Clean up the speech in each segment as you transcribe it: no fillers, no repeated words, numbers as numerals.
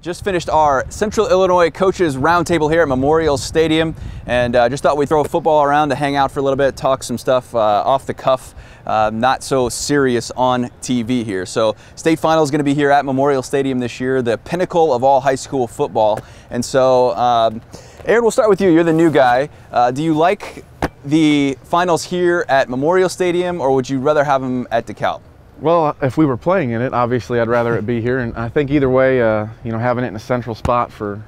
Just finished our Central Illinois Coaches Roundtable here at Memorial Stadium, and just thought we'd throw a football around to hang out for a little bit, talk some stuff off the cuff, not so serious on TV here. So state final is going to be here at Memorial Stadium this year, the pinnacle of all high school football. And so, Aaron, we'll start with you. You're the new guy. Do you like the finals here at Memorial Stadium, or would you rather have them at DeKalb? Well, if we were playing in it, obviously I'd rather it be here, and I think either way, you know, having it in a central spot for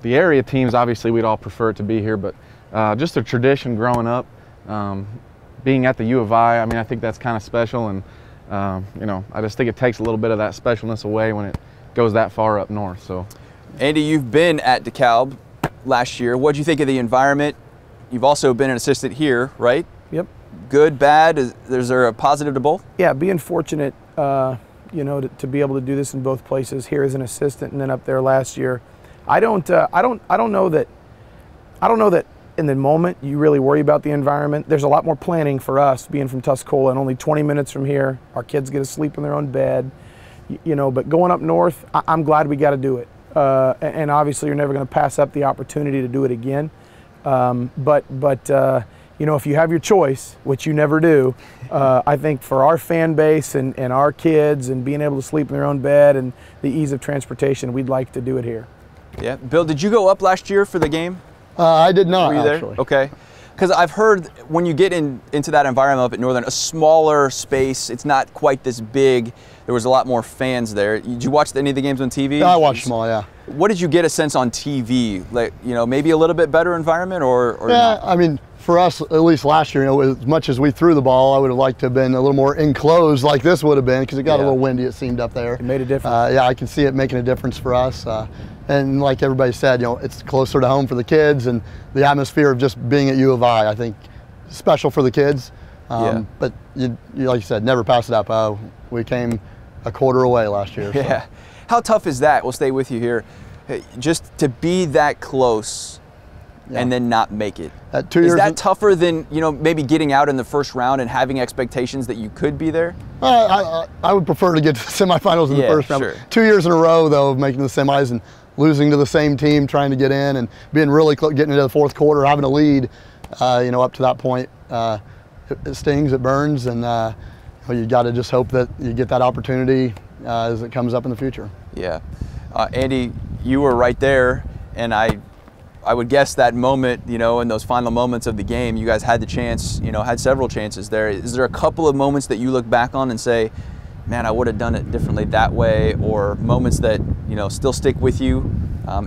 the area teams, obviously we'd all prefer it to be here, but just a tradition growing up, being at the U of I mean, I think that's kind of special, and you know, I just think it takes a little bit of that specialness away when it goes that far up north. So, Andy, you've been at DeKalb last year. What do you think of the environment? You've also been an assistant here, right? Yep. Good, bad? Is there a positive to both? Yeah, being fortunate, you know, to be able to do this in both places, here as an assistant and then up there last year. I don't know that in the moment you really worry about the environment. There's a lot more planning for us being from Tuscola and only 20 minutes from here. Our kids get to sleep in their own bed, you know. But going up north, I'm glad we got to do it. And obviously, you're never going to pass up the opportunity to do it again. You know, if you have your choice, which you never do, I think for our fan base and our kids and being able to sleep in their own bed and the ease of transportation, we'd like to do it here. Yeah. Bill, did you go up last year for the game? I did not, Were you there? actually. Okay. Because I've heard when you get into that environment up at Northern, a smaller space, it's not quite this big. There was a lot more fans there. Did you watch any of the games on TV? Yeah, I watched them all, yeah. What did you get a sense on TV? Like, you know, maybe a little bit better environment or yeah, not? I mean, for us, at least last year, you know, as much as we threw the ball, I would have liked to have been a little more enclosed like this would have been, because it got a little windy, it seemed, up there. It made a difference. Yeah, I can see it making a difference for us. And like everybody said, you know, it's closer to home for the kids, and the atmosphere of just being at U of I think, special for the kids. But you, like you said, never pass it up. We came a quarter away last year. Yeah. So. How tough is that? We'll stay with you here. Just to be that close and then not make it. Is that tougher than, you know, maybe getting out in the first round and having expectations that you could be there? I would prefer to get to the semifinals in the first round. Sure. 2 years in a row, though, of making the semis and losing to the same team, trying to get in, and being really close, getting into the fourth quarter, having a lead, you know, up to that point, it stings, it burns, and you got to just hope that you get that opportunity as it comes up in the future. Yeah. Andy, you were right there, and I would guess that moment, you know, in those final moments of the game, you guys had the chance, you know, had several chances there. Is there a couple of moments that you look back on and say, man, I would have done it differently that way, or moments that, you know, still stick with you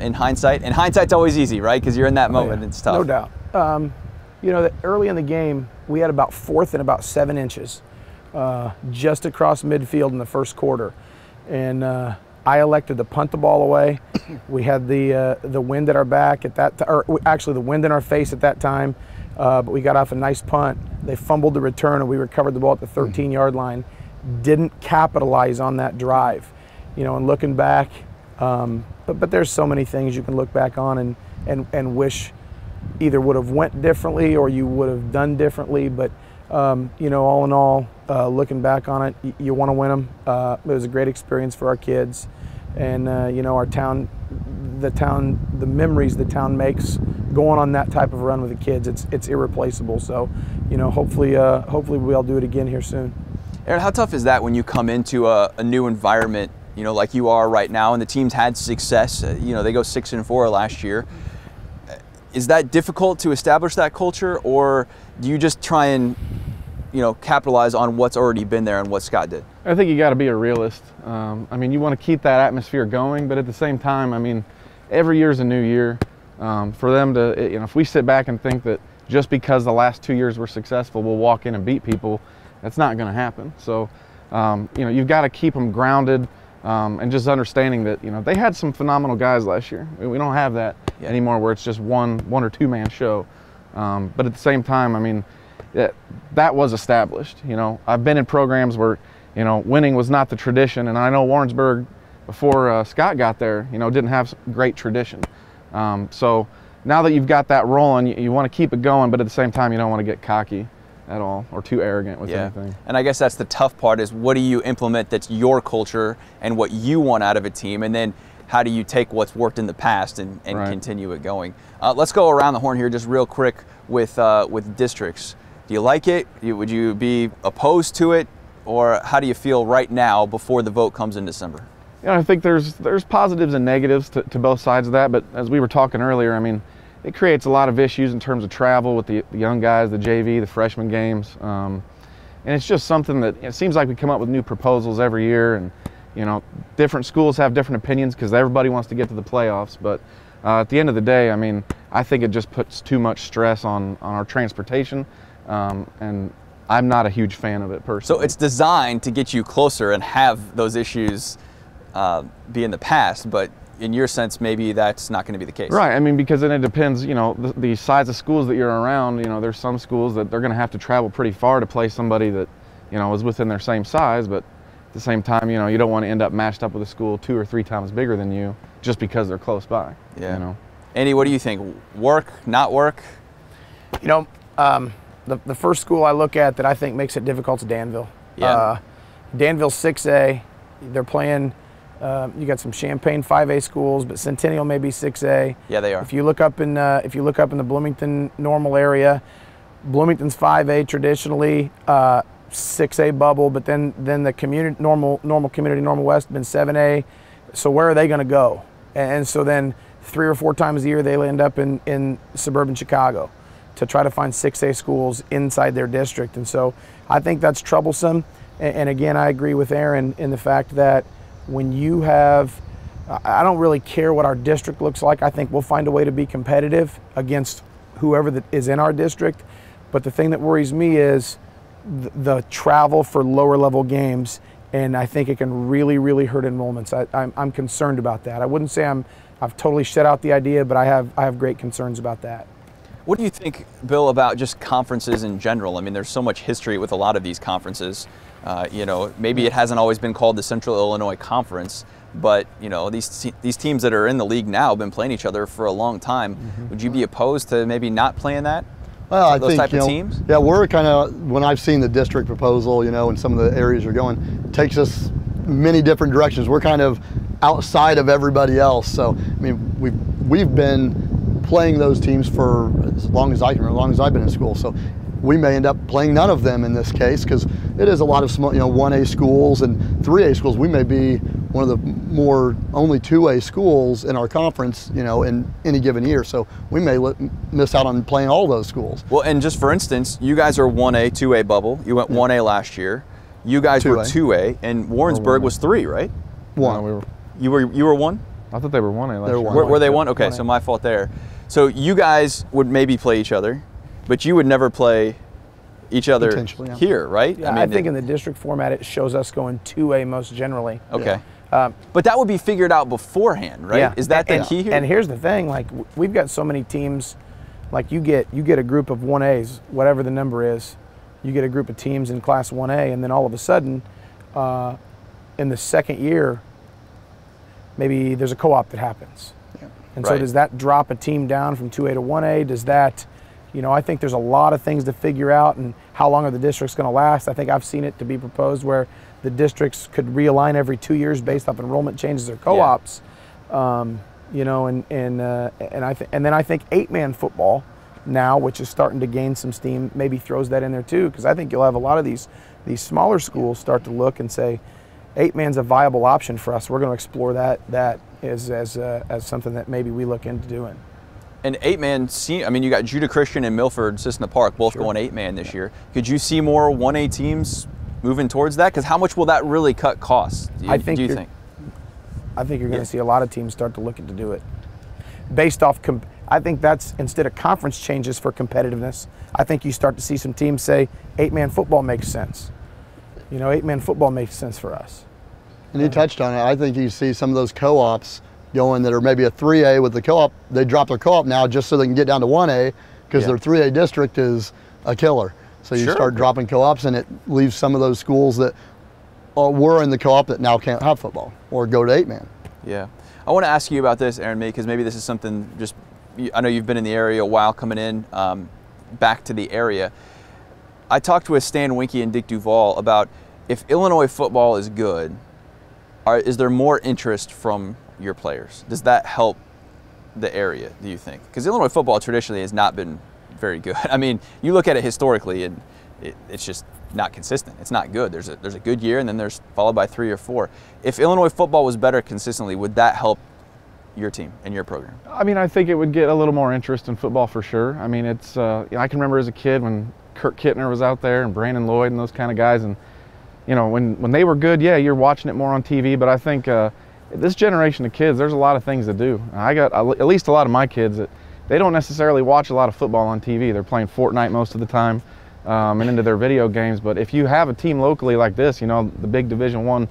in hindsight? And hindsight's always easy, right? Because you're in that moment, it's tough. No doubt. You know, that early in the game, we had about 4th and about 7 inches just across midfield in the first quarter. And I elected to punt the ball away. We had the wind at our back at that time, or actually the wind in our face at that time, but we got off a nice punt. They fumbled the return, and we recovered the ball at the 13-yard line. Didn't capitalize on that drive, you know. And looking back, but there's so many things you can look back on and wish either would have went differently or you would have done differently. But you know, all in all, looking back on it, you want to win them. It was a great experience for our kids, and you know, our town, the memories the town makes going on that type of run with the kids, it's irreplaceable. So, you know, hopefully we'll do it again here soon. Aaron, how tough is that when you come into a new environment, you know, like you are right now, and the team's had success? You know, they go 6-4 last year. Is that difficult to establish that culture, or do you just try and, you know, capitalize on what's already been there and what Scott did? I think you got to be a realist. I mean, you want to keep that atmosphere going, but at the same time, I mean, every year's a new year. For them to, you know, if we sit back and think that just because the last 2 years were successful, we'll walk in and beat people, that's not going to happen. So, you know, you've got to keep them grounded, and just understanding that, you know, they had some phenomenal guys last year. We don't have that anymore, where it's just one or two man show. But at the same time, I mean, that was established. You know, I've been in programs where, you know, winning was not the tradition, and I know Warrensburg, before Scott got there, you know, didn't have great tradition. So now that you've got that rolling, you want to keep it going, but at the same time, you don't want to get cocky at all or too arrogant with anything. And I guess that's the tough part, is what do you implement that's your culture and what you want out of a team, and then how do you take what's worked in the past and Right. continue it going. Let's go around the horn here just real quick with districts. Do you like it? Would you be opposed to it? Or how do you feel right now before the vote comes in December? You know, I think there's positives and negatives to both sides of that, but as we were talking earlier, I mean, it creates a lot of issues in terms of travel with the young guys, the JV, the freshman games. And it's just something that it seems like we come up with new proposals every year, and you know, different schools have different opinions because everybody wants to get to the playoffs. But at the end of the day, I mean, I think it just puts too much stress on our transportation, and I'm not a huge fan of it personally. So it's designed to get you closer and have those issues be in the past, but in your sense, maybe that's not going to be the case. Right. I mean, because then it depends, you know, the size of schools that you're around. You know, there's some schools that they're going to have to travel pretty far to play somebody that, you know, is within their same size, but at the same time, you know, you don't want to end up matched up with a school 2 or 3 times bigger than you just because they're close by. Yeah. You know. Andy, what do you think? Work, not work? You know, the first school I look at that I think makes it difficult is Danville. Yeah. Danville's 6A. They're playing. You got some Champaign 5A schools, but Centennial may be 6A. Yeah, they are. If you look up in the Bloomington Normal area, Bloomington's 5A traditionally, 6A bubble, but then the community Normal Community Normal West been 7A. So where are they going to go? And so then 3 or 4 times a year they end up in suburban Chicago to try to find 6A schools inside their district. And so I think that's troublesome. And again, I agree with Aaron in the fact that when you have, I don't really care what our district looks like. I think we'll find a way to be competitive against whoever that is in our district. But the thing that worries me is the travel for lower level games, and I think it can really, really hurt enrollments. I'm concerned about that. I wouldn't say I've totally shut out the idea, but I have great concerns about that. What do you think, Bill, about just conferences in general? I mean, there's so much history with a lot of these conferences. You know, maybe it hasn't always been called the Central Illinois Conference, but you know, these teams that are in the league now have been playing each other for a long time. Mm-hmm. Would you be opposed to maybe not playing that? Well, I those think, type of teams? Yeah, we're kind of, when I've seen the district proposal, you know, and some of the areas you're going, it takes us many different directions. We're kind of outside of everybody else. So, I mean, we've been playing those teams for as long as I can, or as long as I've been in school. So we may end up playing none of them in this case, because it is a lot of small, you know, 1A schools and 3A schools. We may be one of the more only 2A schools in our conference, you know, in any given year. So we may miss out on playing all those schools. Well, and just for instance, you guys are 1A, 2A bubble. You went 1A last year. You guys 2A. Were 2A, and Warrensburg was 3, right? 1. No, you were 1? I thought they were 1A last year. Were they 1? Okay, 1A. So my fault there. So you guys would maybe play each other, but you would never play each other here, right? Yeah, I think in the district format it shows us going 2A most generally. Okay. But that would be figured out beforehand, right? Yeah. Is that the key here? And here's the thing, like we've got so many teams, like you get a group of 1As, whatever the number is, you get a group of teams in Class 1A, and then all of a sudden, in the second year, maybe there's a co-op that happens. Yeah. And so does that drop a team down from 2A to 1A? Does that, you know, I think there's a lot of things to figure out, and how long are the districts going to last? I think I've seen it to be proposed where the districts could realign every 2 years based off enrollment changes or co-ops. Yeah. You know, and then I think 8-man football now, which is starting to gain some steam, maybe throws that in there too, because I think you'll have a lot of these smaller schools start to look and say, 8-man's a viable option for us. We're going to explore that as something that maybe we look into doing. And 8-man, I mean, you got Judah Christian and Milford Cissna Park both going 8-man this year. Could you see more 1A teams moving towards that? Because how much will that really cut costs? I think you're going to see a lot of teams start to look to do it based off. I think that's, instead of conference changes for competitiveness, I think you start to see some teams say 8-man football makes sense. You know, 8-man football makes sense for us. And you touched on it. I think you see some of those co-ops going that are maybe a 3A with the co-op. They drop their co-op now just so they can get down to 1A, because their 3A district is a killer. So you start dropping co-ops, and it leaves some of those schools that were in the co-op that now can't have football or go to 8-man. Yeah. I want to ask you about this, Aaron, because maybe this is something just, I know you've been in the area a while coming in back to the area. I talked with Stan Winkie and Dick Duvall about if Illinois football is good, is there more interest from your players? Does that help the area, do you think? Because Illinois football traditionally has not been very good. I mean, you look at it historically, and it's just not consistent. It's not good. There's a good year, and then there's followed by 3 or 4. If Illinois football was better consistently, would that help your team and your program? I mean, I think it would get a little more interest in football for sure. I mean, it's I can remember as a kid when Kurt Kittner was out there and Brandon Lloyd and those kind of guys, and you know, when they were good, yeah, you're watching it more on TV. But I think this generation of kids, there's a lot of things to do. I got at least a lot of my kids that they don't necessarily watch a lot of football on TV. They're playing Fortnite most of the time and into their video games. But if you have a team locally like this, you know, the big Division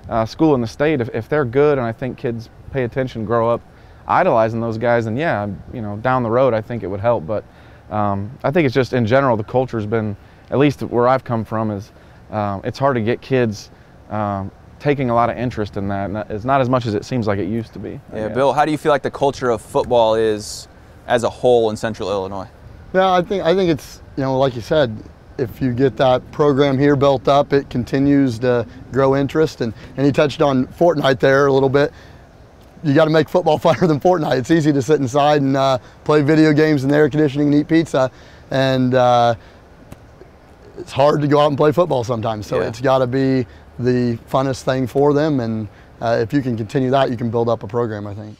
I school in the state, if they're good, and I think kids pay attention, grow up idolizing those guys, and yeah, you know, down the road I think it would help. But I think it's just in general the culture's been, at least where I've come from, is it's hard to get kids taking a lot of interest in that, and it's not as much as it seems like it used to be. Yeah, Bill, how do you feel like the culture of football is as a whole in Central Illinois? Yeah, I think it's, you know, like you said, if you get that program here built up, it continues to grow interest. And you touched on Fortnite there a little bit. You got to make football funner than Fortnite. It's easy to sit inside and play video games in the air conditioning and eat pizza, and it's hard to go out and play football sometimes. So it's got to be the funnest thing for them, and if you can continue that, you can build up a program, I think.